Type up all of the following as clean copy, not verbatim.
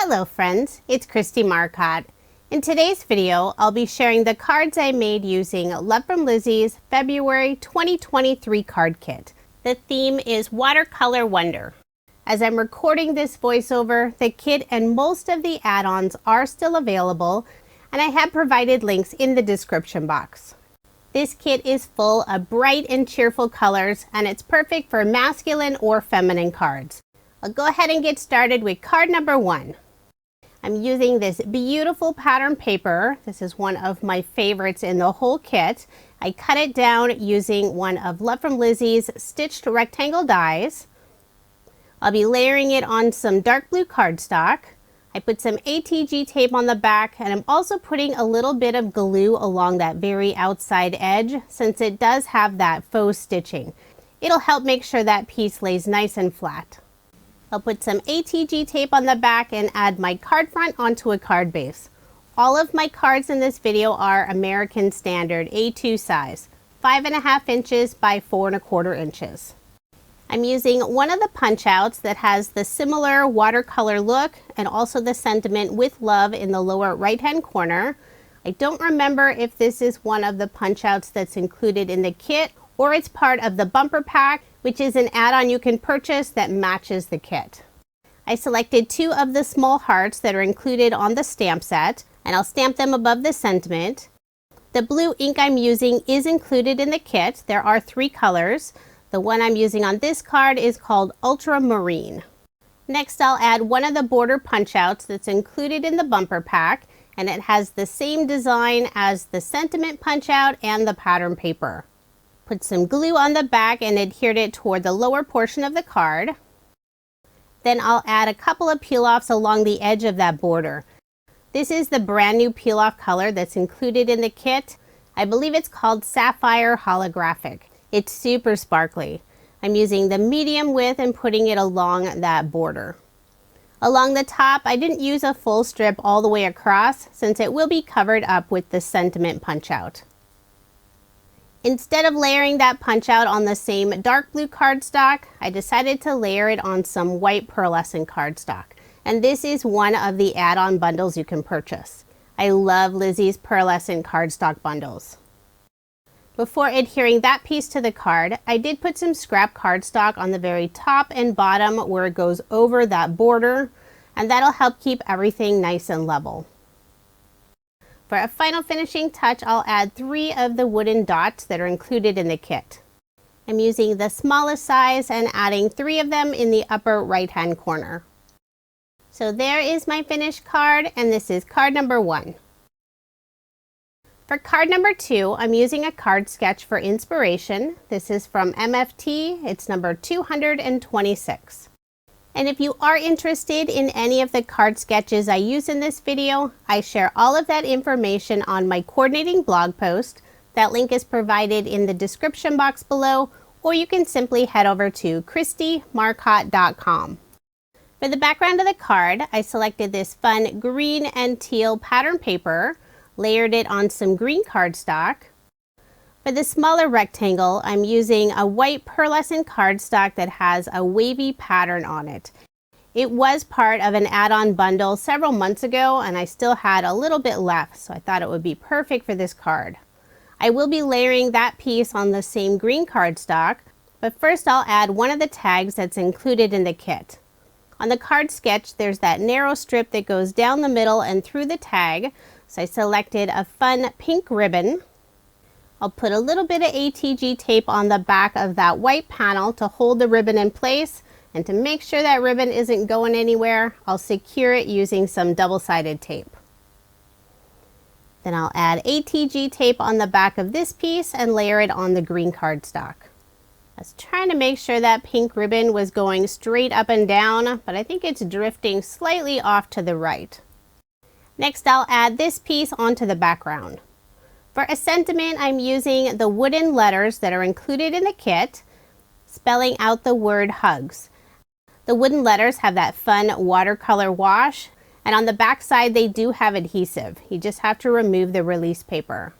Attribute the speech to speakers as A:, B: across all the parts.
A: Hello friends, it's Kristie Marcotte. In today's video, I'll be sharing the cards I made using Love From Lizi's February 2023 card kit. The theme is Watercolor Wonder. As I'm recording this voiceover, the kit and most of the add-ons are still available, and I have provided links in the description box. This kit is full of bright and cheerful colors, and it's perfect for masculine or feminine cards. I'll go ahead and get started with card number 1. I'm using this beautiful pattern paper. This is one of my favorites in the whole kit. I cut it down using one of Love From Lizi's stitched rectangle dies. I'll be layering it on some dark blue cardstock. I put some ATG tape on the back, and I'm also putting a little bit of glue along that very outside edge since it does have that faux stitching. It'll help make sure that piece lays nice and flat. I'll put some ATG tape on the back and add my card front onto a card base. All of my cards in this video are American Standard A2 size, 5.5 inches by 4.25 inches. I'm using one of the punch outs that has the similar watercolor look and also the sentiment with love in the lower right hand corner. I don't remember if this is one of the punch outs that's included in the kit or it's part of the bumper pack, which is an add-on you can purchase that matches the kit. I selected 2 of the small hearts that are included on the stamp set, and I'll stamp them above the sentiment. The blue ink I'm using is included in the kit. There are 3 colors. The one I'm using on this card is called Ultramarine. Next, I'll add one of the border punch outs that's included in the bumper pack, and it has the same design as the sentiment punch out and the pattern paper. Put some glue on the back and adhered it toward the lower portion of the card. Then I'll add a couple of peel-offs along the edge of that border. This is the brand new peel-off color that's included in the kit. I believe it's called Sapphire Holographic. It's super sparkly. I'm using the medium width and putting it along that border. Along the top, I didn't use a full strip all the way across since it will be covered up with the sentiment punch out. Instead of layering that punch out on the same dark blue cardstock, I decided to layer it on some white pearlescent cardstock. And this is one of the add-on bundles you can purchase. I love Lizi's pearlescent cardstock bundles. Before adhering that piece to the card, I did put some scrap cardstock on the very top and bottom where it goes over that border, and that'll help keep everything nice and level. For a final finishing touch, I'll add 3 of the wooden dots that are included in the kit. I'm using the smallest size and adding 3 of them in the upper right hand corner. So there is my finished card, and this is card number 1. For card number 2, I'm using a card sketch for inspiration. This is from MFT. It's number 226. And if you are interested in any of the card sketches I use in this video, I share all of that information on my coordinating blog post. That link is provided in the description box below, or you can simply head over to KristieMarcotte.com. For the background of the card, I selected this fun green and teal pattern paper, layered it on some green cardstock. For the smaller rectangle, I'm using a white pearlescent cardstock that has a wavy pattern on it. It was part of an add-on bundle several months ago, and I still had a little bit left, so I thought it would be perfect for this card. I will be layering that piece on the same green cardstock, but first I'll add one of the tags that's included in the kit. On the card sketch, there's that narrow strip that goes down the middle and through the tag, so I selected a fun pink ribbon. I'll put a little bit of ATG tape on the back of that white panel to hold the ribbon in place, and to make sure that ribbon isn't going anywhere, I'll secure it using some double-sided tape. Then I'll add ATG tape on the back of this piece and layer it on the green cardstock. I was trying to make sure that pink ribbon was going straight up and down, but I think it's drifting slightly off to the right. Next, I'll add this piece onto the background. For a sentiment, I'm using the wooden letters that are included in the kit, spelling out the word hugs. The wooden letters have that fun watercolor wash, and on the back side they do have adhesive. You just have to remove the release paper.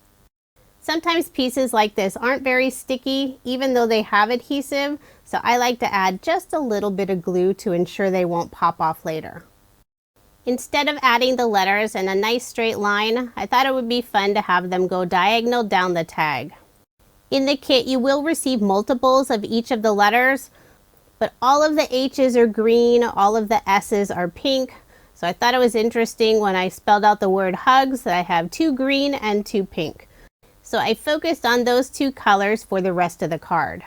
A: Sometimes pieces like this aren't very sticky, even though they have adhesive, so I like to add just a little bit of glue to ensure they won't pop off later. Instead of adding the letters in a nice straight line, I thought it would be fun to have them go diagonal down the tag. In the kit, you will receive multiples of each of the letters, but all of the H's are green, all of the S's are pink. So I thought it was interesting when I spelled out the word hugs that I have 2 green and 2 pink. So I focused on those 2 colors for the rest of the card.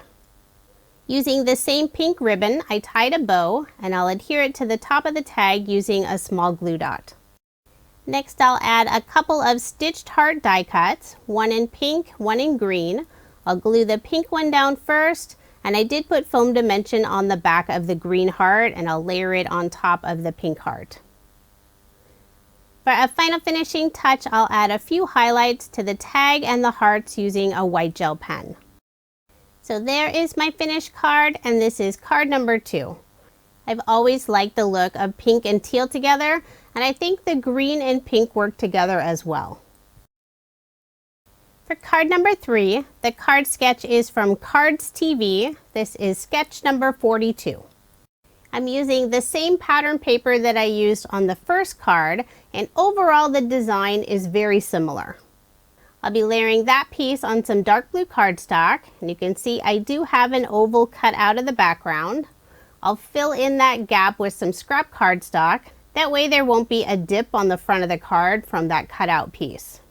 A: Using the same pink ribbon, I tied a bow and I'll adhere it to the top of the tag using a small glue dot. Next, I'll add a couple of stitched heart die cuts, one in pink, one in green. I'll glue the pink one down first, and I did put foam dimension on the back of the green heart, and I'll layer it on top of the pink heart. For a final finishing touch, I'll add a few highlights to the tag and the hearts using a white gel pen. So there is my finished card, and this is card number 2. I've always liked the look of pink and teal together, and I think the green and pink work together as well. For card number 3, the card sketch is from Cards TV. This is sketch number 42. I'm using the same pattern paper that I used on the first card, and overall the design is very similar. I'll be layering that piece on some dark blue cardstock, and you can see I do have an oval cut out of the background. I'll fill in that gap with some scrap cardstock. That way there won't be a dip on the front of the card from that cutout piece.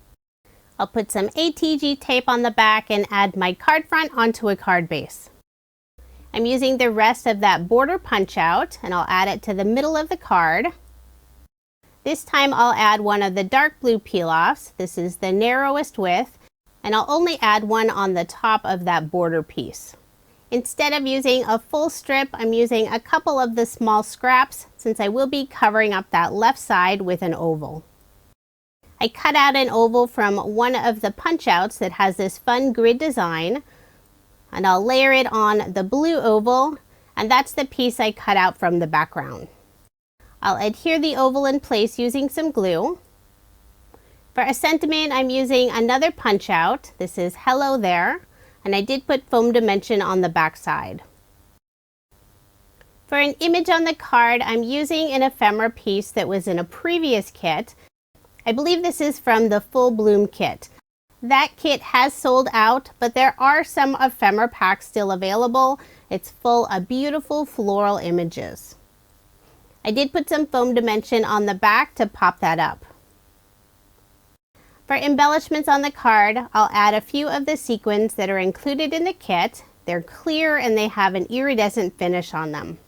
A: I'll put some ATG tape on the back and add my card front onto a card base. I'm using the rest of that border punch out, and I'll add it to the middle of the card. This time I'll add one of the dark blue peel-offs. This is the narrowest width, and I'll only add one on the top of that border piece. Instead of using a full strip, I'm using a couple of the small scraps since I will be covering up that left side with an oval. I cut out an oval from one of the punch outs that has this fun grid design, and I'll layer it on the blue oval, and that's the piece I cut out from the background. I'll adhere the oval in place using some glue. For a sentiment, I'm using another punch out. This is Hello There, and I did put foam dimension on the back side. For an image on the card, I'm using an ephemera piece that was in a previous kit. I believe this is from the Full Bloom kit. That kit has sold out, but there are some ephemera packs still available. It's full of beautiful floral images. I did put some foam dimension on the back to pop that up. For embellishments on the card, I'll add a few of the sequins that are included in the kit. They're clear and they have an iridescent finish on them.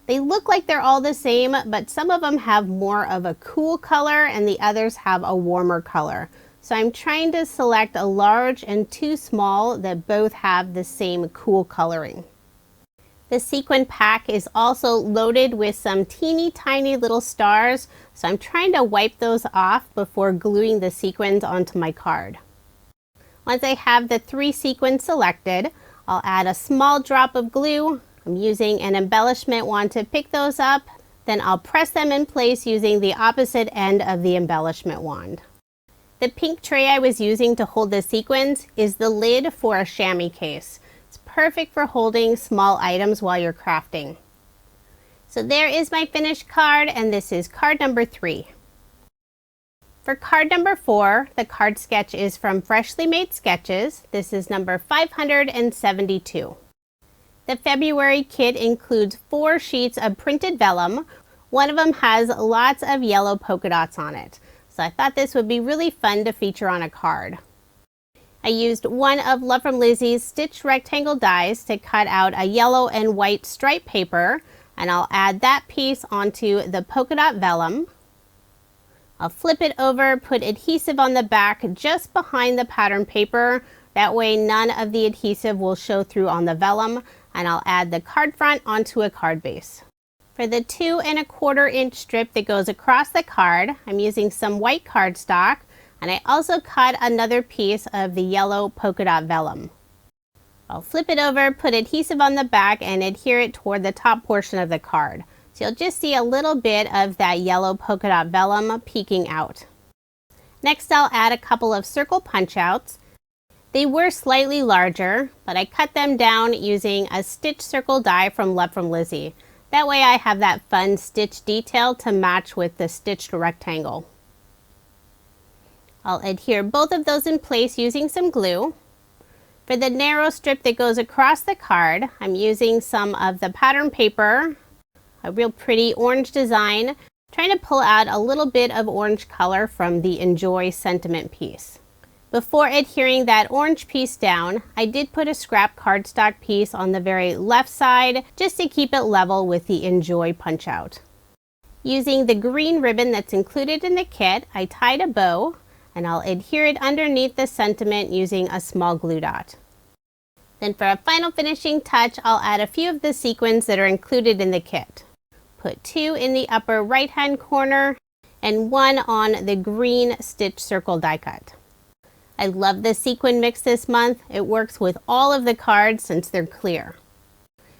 A: They look like they're all the same, but some of them have more of a cool color and the others have a warmer color. So I'm trying to select a large and 2 small that both have the same cool coloring. The sequin pack is also loaded with some teeny tiny little stars, so I'm trying to wipe those off before gluing the sequins onto my card. Once I have the 3 sequins selected, I'll add a small drop of glue. I'm using an embellishment wand to pick those up, then I'll press them in place using the opposite end of the embellishment wand. The pink tray I was using to hold the sequins is the lid for a chamois case. It's perfect for holding small items while you're crafting. So there is my finished card, and this is card number 3. For card number 4, the card sketch is from Freshly Made Sketches. This is number 572. The February kit includes 4 sheets of printed vellum. One of them has lots of yellow polka dots on it. So I thought this would be really fun to feature on a card. I used one of Love From Lizi's stitched rectangle dies to cut out a yellow and white stripe paper, and I'll add that piece onto the polka dot vellum. I'll flip it over, put adhesive on the back just behind the pattern paper. That way none of the adhesive will show through on the vellum, and I'll add the card front onto a card base. For the 2 1/4 inch strip that goes across the card, I'm using some white cardstock, and I also cut another piece of the yellow polka dot vellum. I'll flip it over, put adhesive on the back, and adhere it toward the top portion of the card. So you'll just see a little bit of that yellow polka dot vellum peeking out. Next, I'll add a couple of circle punch outs. They were slightly larger, but I cut them down using a stitch circle die from Love From Lizi. That way I have that fun stitch detail to match with the stitched rectangle. I'll adhere both of those in place using some glue. For the narrow strip that goes across the card, I'm using some of the pattern paper, a real pretty orange design, trying to pull out a little bit of orange color from the Enjoy sentiment piece. Before adhering that orange piece down, I did put a scrap cardstock piece on the very left side just to keep it level with the Enjoy punch out. Using the green ribbon that's included in the kit, I tied a bow, and I'll adhere it underneath the sentiment using a small glue dot. Then for a final finishing touch, I'll add a few of the sequins that are included in the kit. Put 2 in the upper right hand corner and 1 on the green stitch circle die cut. I love the sequin mix this month. It works with all of the cards since they're clear.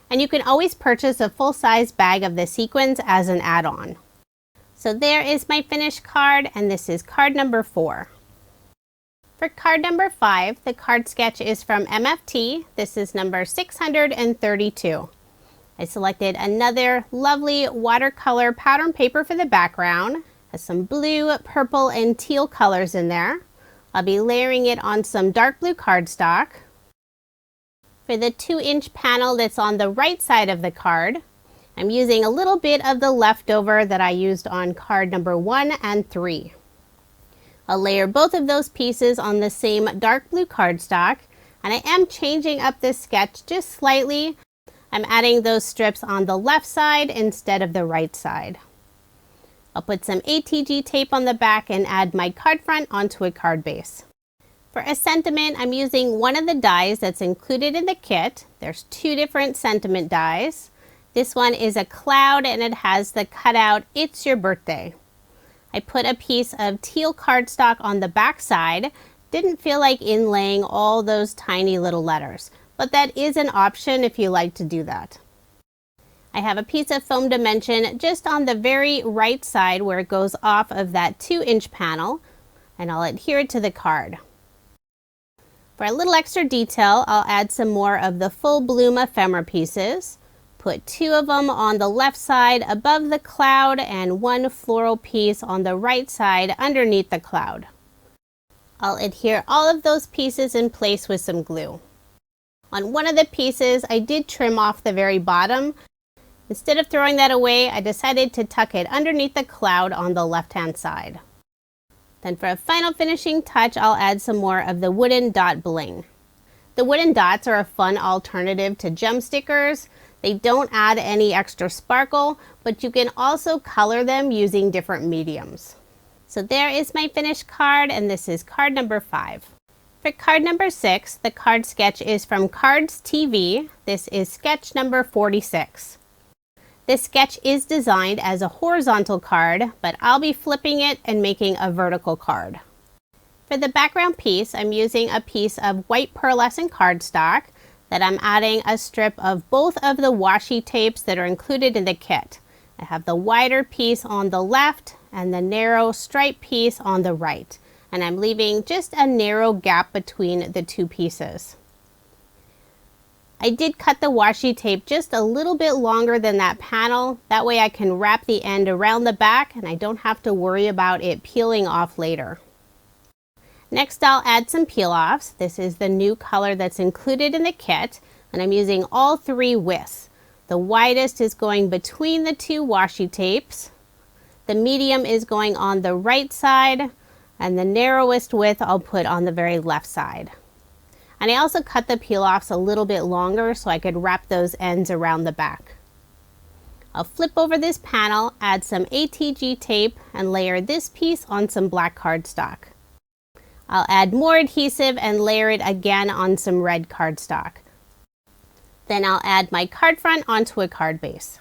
A: And you can always purchase a full-size bag of the sequins as an add-on. So there is my finished card, and this is card number 4. For card number 5, the card sketch is from MFT. This is number 632. I selected another lovely watercolor pattern paper for the background. Has some blue, purple, and teal colors in there. I'll be layering it on some dark blue cardstock. For the 2-inch panel that's on the right side of the card, I'm using a little bit of the leftover that I used on card number 1 and 3. I'll layer both of those pieces on the same dark blue cardstock, and I am changing up this sketch just slightly. I'm adding those strips on the left side instead of the right side. I'll put some ATG tape on the back and add my card front onto a card base. For a sentiment, I'm using one of the dies that's included in the kit. There's 2 different sentiment dies. This one is a cloud and it has the cutout, "It's Your Birthday." I put a piece of teal cardstock on the back side. Didn't feel like inlaying all those tiny little letters, but that is an option if you like to do that. I have a piece of foam dimension just on the very right side where it goes off of that 2-inch panel, and I'll adhere it to the card. For a little extra detail, I'll add some more of the full bloom ephemera pieces. Put 2 of them on the left side above the cloud and 1 floral piece on the right side underneath the cloud. I'll adhere all of those pieces in place with some glue. On one of the pieces, I did trim off the very bottom. Instead of throwing that away, I decided to tuck it underneath the cloud on the left-hand side. Then for a final finishing touch, I'll add some more of the wooden dot bling. The wooden dots are a fun alternative to gem stickers. They don't add any extra sparkle, but you can also color them using different mediums. So there is my finished card, and this is card number 5. For card number 6, the card sketch is from Cards TV. This is sketch number 46. This sketch is designed as a horizontal card, but I'll be flipping it and making a vertical card. For the background piece, I'm using a piece of white pearlescent cardstock that I'm adding a strip of both of the washi tapes that are included in the kit. I have the wider piece on the left and the narrow stripe piece on the right, and I'm leaving just a narrow gap between the 2 pieces. I did cut the washi tape just a little bit longer than that panel. That way I can wrap the end around the back and I don't have to worry about it peeling off later. Next, I'll add some peel-offs. This is the new color that's included in the kit, and I'm using all 3 widths. The widest is going between the 2 washi tapes. The medium is going on the right side, and the narrowest width I'll put on the very left side. And I also cut the peel-offs a little bit longer so I could wrap those ends around the back. I'll flip over this panel, add some ATG tape, and layer this piece on some black cardstock. I'll add more adhesive and layer it again on some red cardstock. Then I'll add my card front onto a card base.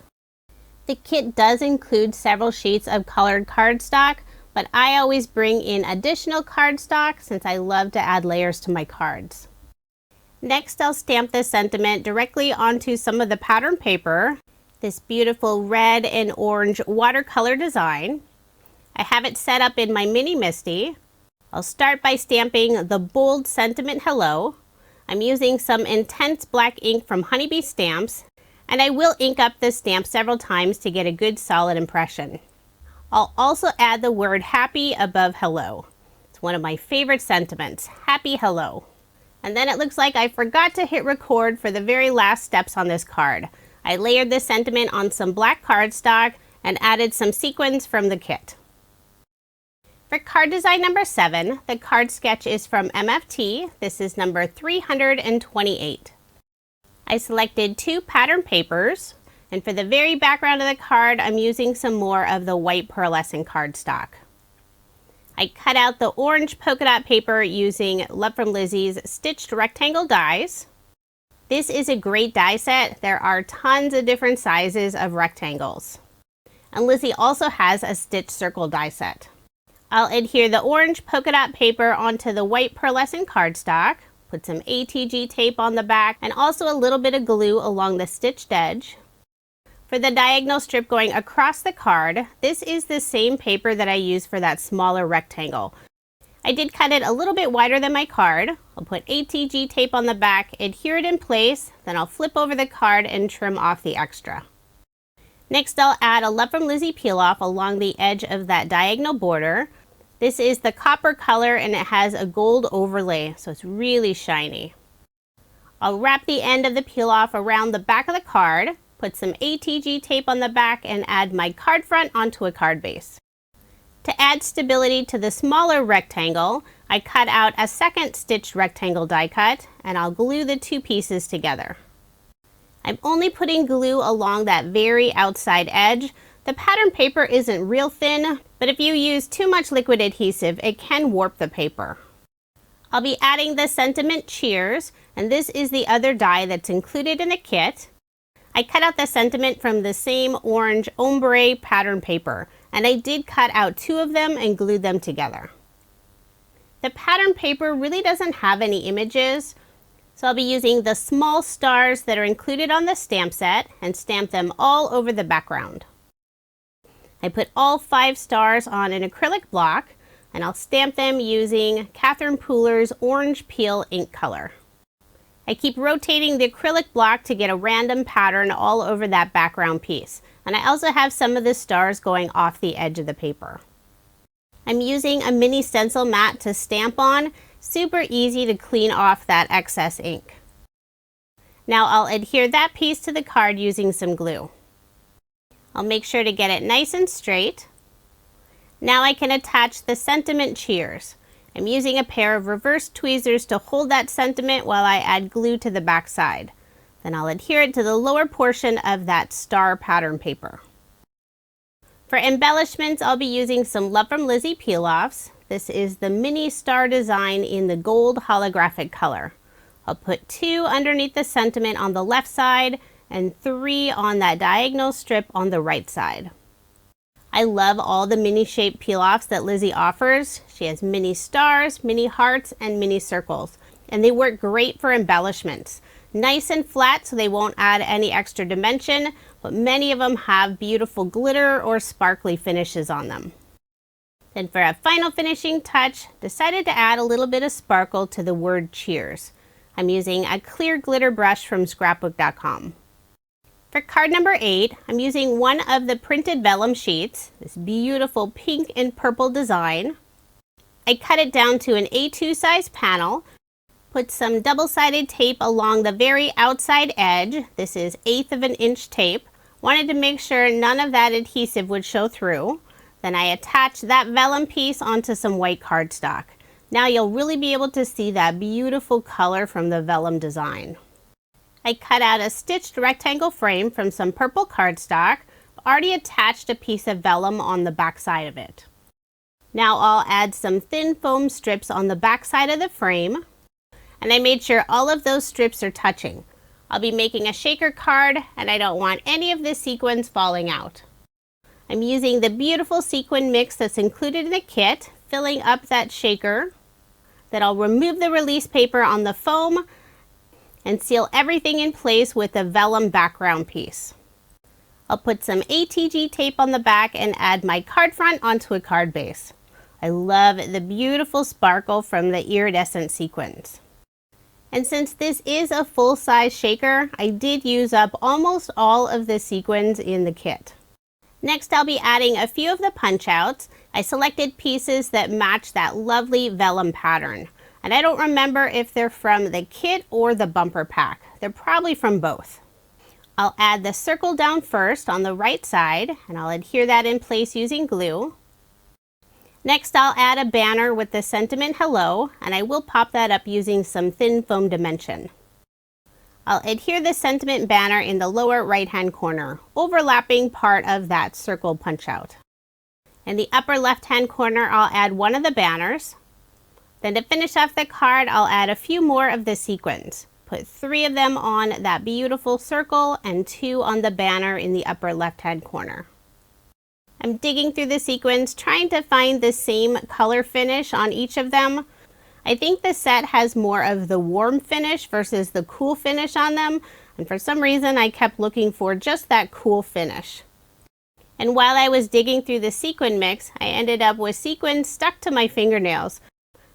A: The kit does include several sheets of colored cardstock, but I always bring in additional cardstock since I love to add layers to my cards. Next, I'll stamp the sentiment directly onto some of the pattern paper, this beautiful red and orange watercolor design. I have it set up in my mini MISTI. I'll start by stamping the bold sentiment hello. I'm using some intense black ink from Honeybee Stamps, And I will ink up the stamp several times to get a good solid impression. I'll also add the word happy above hello. It's one of my favorite sentiments, happy hello. And then it looks like I forgot to hit record for the very last steps on this card. I layered this sentiment on some black cardstock and added some sequins from the kit. For card design number 7, the card sketch is from MFT. This is number 328. I selected 2 pattern papers, and for the very background of the card, I'm using some more of the white pearlescent cardstock. I cut out the orange polka dot paper using Love From Lizi's stitched rectangle dies. This is a great die set. There are tons of different sizes of rectangles. And Lizi also has a stitched circle die set. I'll adhere the orange polka dot paper onto the white pearlescent cardstock, put some ATG tape on the back, and also a little bit of glue along the stitched edge. For the diagonal strip going across the card, this is the same paper that I used for that smaller rectangle. I did cut it a little bit wider than my card. I'll put ATG tape on the back, adhere it in place, then I'll flip over the card and trim off the extra. Next, I'll add a Love From Lizi peel off along the edge of that diagonal border. This is the copper color and it has a gold overlay, so it's really shiny. I'll wrap the end of the peel off around the back of the card, put some ATG tape on the back, and add my card front onto a card base. To add stability to the smaller rectangle, I cut out a second stitched rectangle die cut, and I'll glue the 2 pieces together. I'm only putting glue along that very outside edge. The pattern paper isn't real thin, but if you use too much liquid adhesive, it can warp the paper. I'll be adding the sentiment Cheers, and this is the other die that's included in the kit. I cut out the sentiment from the same orange ombre pattern paper, and I did cut out 2 of them and glued them together. The pattern paper really doesn't have any images, so I'll be using the small stars that are included on the stamp set and stamp them all over the background. I put all 5 stars on an acrylic block, and I'll stamp them using Catherine Pooler's orange peel ink color. I keep rotating the acrylic block to get a random pattern all over that background piece, and I also have some of the stars going off the edge of the paper. I'm using a mini stencil mat to stamp on, super easy to clean off that excess ink. Now I'll adhere that piece to the card using some glue. I'll make sure to get it nice and straight. Now I can attach the sentiment Cheers. I'm using a pair of reverse tweezers to hold that sentiment while I add glue to the back side. Then I'll adhere it to the lower portion of that star pattern paper. For embellishments, I'll be using some Love From Lizi peel-offs. This is the mini star design in the gold holographic color. I'll put 2 underneath the sentiment on the left side and 3 on that diagonal strip on the right side. I love all the mini shape peel-offs that Lizi offers. She has mini stars, mini hearts, and mini circles, and they work great for embellishments. Nice and flat so they won't add any extra dimension, but many of them have beautiful glitter or sparkly finishes on them. Then for a final finishing touch, decided to add a little bit of sparkle to the word Cheers. I'm using a clear glitter brush from scrapbook.com. For card number 8, I'm using one of the printed vellum sheets, this beautiful pink and purple design. I cut it down to an A2 size panel, put some double-sided tape along the very outside edge. This is 1/8 of an inch tape. Wanted to make sure none of that adhesive would show through. Then I attached that vellum piece onto some white cardstock. Now you'll really be able to see that beautiful color from the vellum design. I cut out a stitched rectangle frame from some purple cardstock, already attached a piece of vellum on the back side of it. Now I'll add some thin foam strips on the back side of the frame, and I made sure all of those strips are touching. I'll be making a shaker card, and I don't want any of the sequins falling out. I'm using the beautiful sequin mix that's included in the kit, filling up that shaker. Then I'll remove the release paper on the foam and seal everything in place with a vellum background piece. I'll put some ATG tape on the back and add my card front onto a card base. I love the beautiful sparkle from the iridescent sequins. And since this is a full-size shaker, I did use up almost all of the sequins in the kit. Next, I'll be adding a few of the punch-outs. I selected pieces that match that lovely vellum pattern. And I don't remember if they're from the kit or the bumper pack. They're probably from both. I'll add the circle down first on the right side, and I'll adhere that in place using glue. Next, I'll add a banner with the sentiment hello, and I will pop that up using some thin foam dimension. I'll adhere the sentiment banner in the lower right-hand corner, overlapping part of that circle punch-out. In the upper left-hand corner, I'll add one of the banners. Then to finish off the card, I'll add a few more of the sequins. Put 3 of them on that beautiful circle and 2 on the banner in the upper left-hand corner. I'm digging through the sequins, trying to find the same color finish on each of them. I think the set has more of the warm finish versus the cool finish on them, and for some reason I kept looking for just that cool finish. And while I was digging through the sequin mix, I ended up with sequins stuck to my fingernails.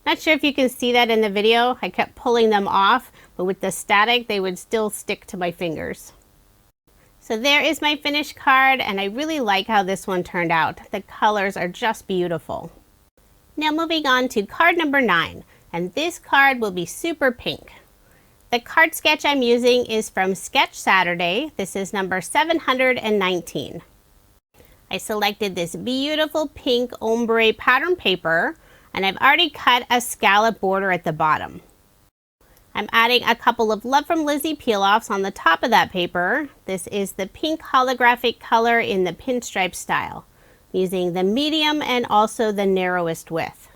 A: Not sure if you can see that in the video. I kept pulling them off, but with the static they would still stick to my fingers. So there is my finished card, and I really like how this one turned out. The colors are just beautiful. Now moving on to card number 9, and this card will be super pink. The card sketch I'm using is from Sketch Saturday. This is number 719. I selected this beautiful pink ombre pattern paper, and I've already cut a scallop border at the bottom. I'm adding a couple of Love From Lizi peel-offs on the top of that paper. This is the pink holographic color in the pinstripe style, using the medium and also the narrowest width.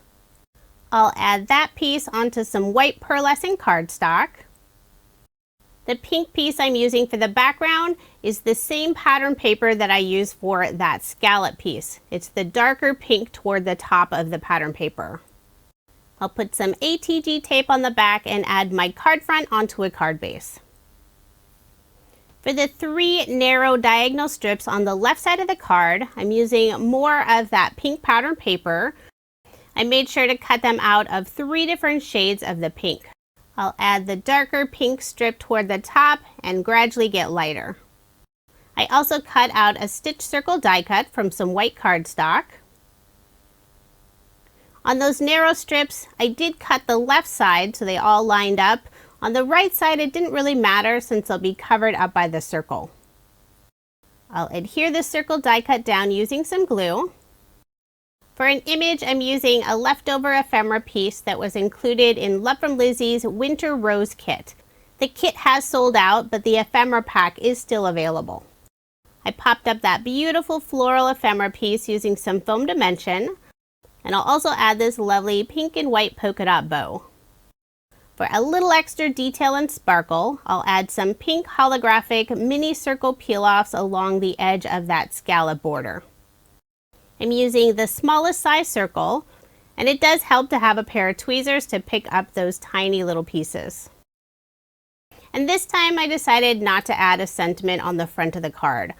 A: I'll add that piece onto some white pearlescent cardstock. The pink piece I'm using for the background is the same pattern paper that I use for that scallop piece. It's the darker pink toward the top of the pattern paper. I'll put some ATG tape on the back and add my card front onto a card base. For the 3 narrow diagonal strips on the left side of the card, I'm using more of that pink pattern paper. I made sure to cut them out of 3 different shades of the pink. I'll add the darker pink strip toward the top and gradually get lighter. I also cut out a stitch circle die cut from some white cardstock. On those narrow strips, I did cut the left side so they all lined up. On the right side, it didn't really matter since they'll be covered up by the circle. I'll adhere the circle die cut down using some glue. For an image, I'm using a leftover ephemera piece that was included in Love From Lizi's Winter Rose kit. The kit has sold out, but the ephemera pack is still available. I popped up that beautiful floral ephemera piece using some foam dimension. And I'll also add this lovely pink and white polka dot bow. For a little extra detail and sparkle, I'll add some pink holographic mini circle peel-offs along the edge of that scallop border. I'm using the smallest size circle, and it does help to have a pair of tweezers to pick up those tiny little pieces. And this time I decided not to add a sentiment on the front of the card.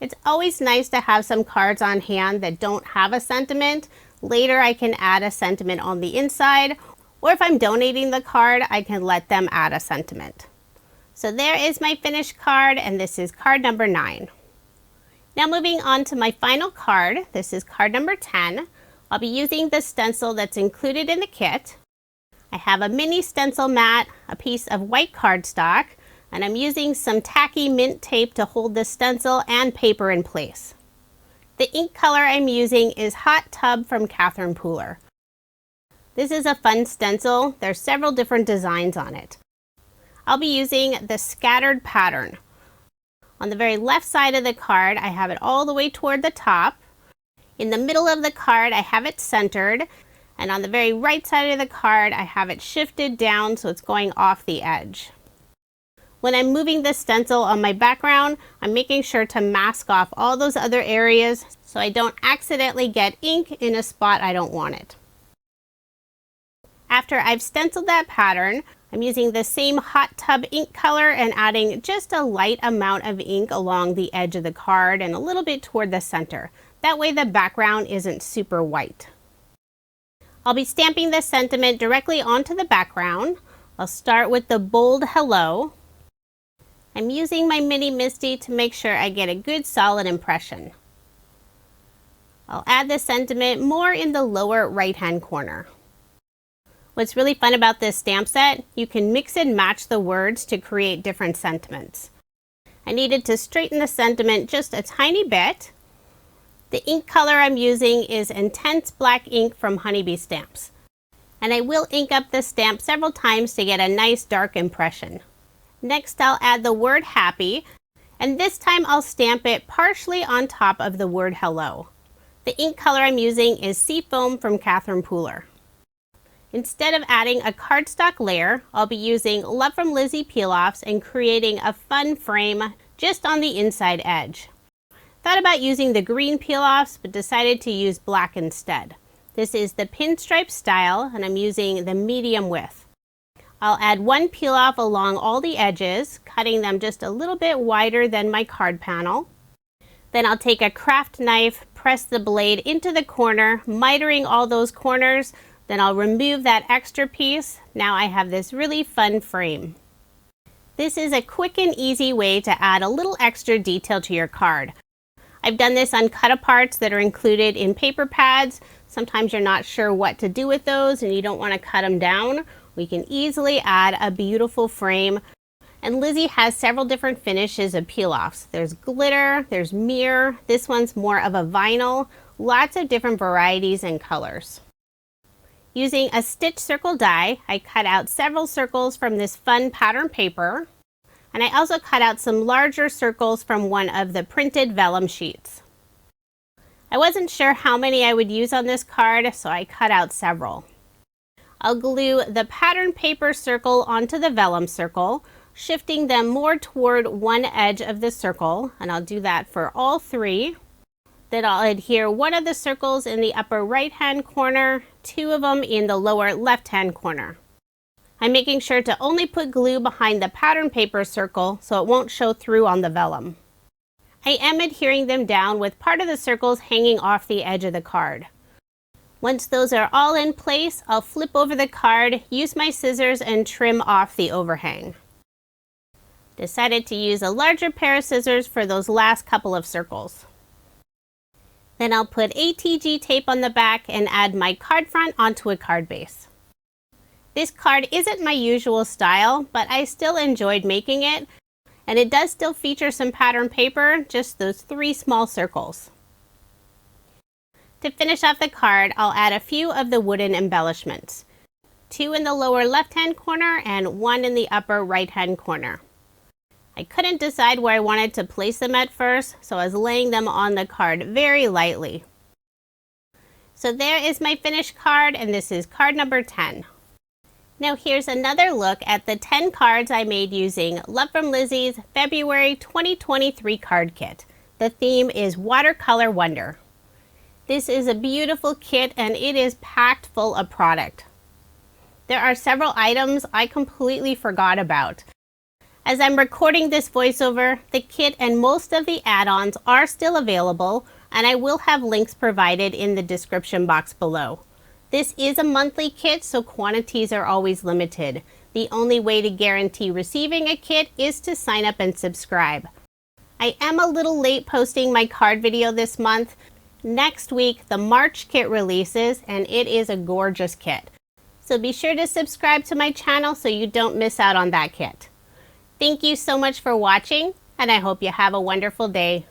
A: It's always nice to have some cards on hand that don't have a sentiment. Later I can add a sentiment on the inside, or if I'm donating the card, I can let them add a sentiment. So there is my finished card, and this is card number 9. Now moving on to my final card, this is card number 10. I'll be using the stencil that's included in the kit. I have a mini stencil mat, a piece of white cardstock, and I'm using some tacky mint tape to hold the stencil and paper in place. The ink color I'm using is Hot Tub from Catherine Pooler. This is a fun stencil. There's several different designs on it. I'll be using the scattered pattern. On the very left side of the card, I have it all the way toward the top. In the middle of the card, I have it centered. And on the very right side of the card, I have it shifted down so it's going off the edge. When I'm moving the stencil on my background, I'm making sure to mask off all those other areas so I don't accidentally get ink in a spot I don't want it. After I've stenciled that pattern, I'm using the same Hot Tub ink color and adding just a light amount of ink along the edge of the card and a little bit toward the center. That way the background isn't super white. I'll be stamping this sentiment directly onto the background. I'll start with the bold hello. I'm using my mini Misty to make sure I get a good solid impression. I'll add the sentiment more in the lower right-hand corner. What's really fun about this stamp set, you can mix and match the words to create different sentiments. I needed to straighten the sentiment just a tiny bit. The ink color I'm using is Intense Black ink from Honeybee Stamps. And I will ink up the stamp several times to get a nice dark impression. Next, I'll add the word happy, and this time I'll stamp it partially on top of the word hello. The ink color I'm using is Seafoam from Catherine Pooler. Instead of adding a cardstock layer, I'll be using Love From Lizi peel-offs and creating a fun frame just on the inside edge. Thought about using the green peel-offs, but decided to use black instead. This is the Pinstripe style, and I'm using the medium width. I'll add one peel-off along all the edges, cutting them just a little bit wider than my card panel. Then I'll take a craft knife, press the blade into the corner, mitering all those corners. Then I'll remove that extra piece. Now I have this really fun frame. This is a quick and easy way to add a little extra detail to your card. I've done this on cut-aparts that are included in paper pads. Sometimes you're not sure what to do with those and you don't want to cut them down. We can easily add a beautiful frame. And Lizi has several different finishes of peel-offs. There's glitter, there's mirror. This one's more of a vinyl. Lots of different varieties and colors. Using a stitch circle die, I cut out several circles from this fun pattern paper, and I also cut out some larger circles from one of the printed vellum sheets. I wasn't sure how many I would use on this card, so I cut out several. I'll glue the pattern paper circle onto the vellum circle, shifting them more toward one edge of the circle, and I'll do that for all three. Then I'll adhere one of the circles in the upper right-hand corner, two of them in the lower left-hand corner. I'm making sure to only put glue behind the pattern paper circle so it won't show through on the vellum. I am adhering them down with part of the circles hanging off the edge of the card. Once those are all in place, I'll flip over the card, use my scissors, and trim off the overhang. Decided to use a larger pair of scissors for those last couple of circles. Then I'll put ATG tape on the back and add my card front onto a card base. This card isn't my usual style, but I still enjoyed making it, and it does still feature some pattern paper, just those three small circles. To finish off the card, I'll add a few of the wooden embellishments. Two in the lower left-hand corner and one in the upper right-hand corner. I couldn't decide where I wanted to place them at first, so I was laying them on the card very lightly. So there is my finished card, and this is card number 10. Now here's another look at the 10 cards I made using Love From Lizi's February 2023 card kit. The theme is Watercolor Wonder. This is a beautiful kit, and it is packed full of product. There are several items I completely forgot about. As I'm recording this voiceover, the kit and most of the add-ons are still available, and I will have links provided in the description box below. This is a monthly kit, so quantities are always limited. The only way to guarantee receiving a kit is to sign up and subscribe. I am a little late posting my card video this month. Next week, the March kit releases, and it is a gorgeous kit. So be sure to subscribe to my channel so you don't miss out on that kit. Thank you so much for watching, and I hope you have a wonderful day.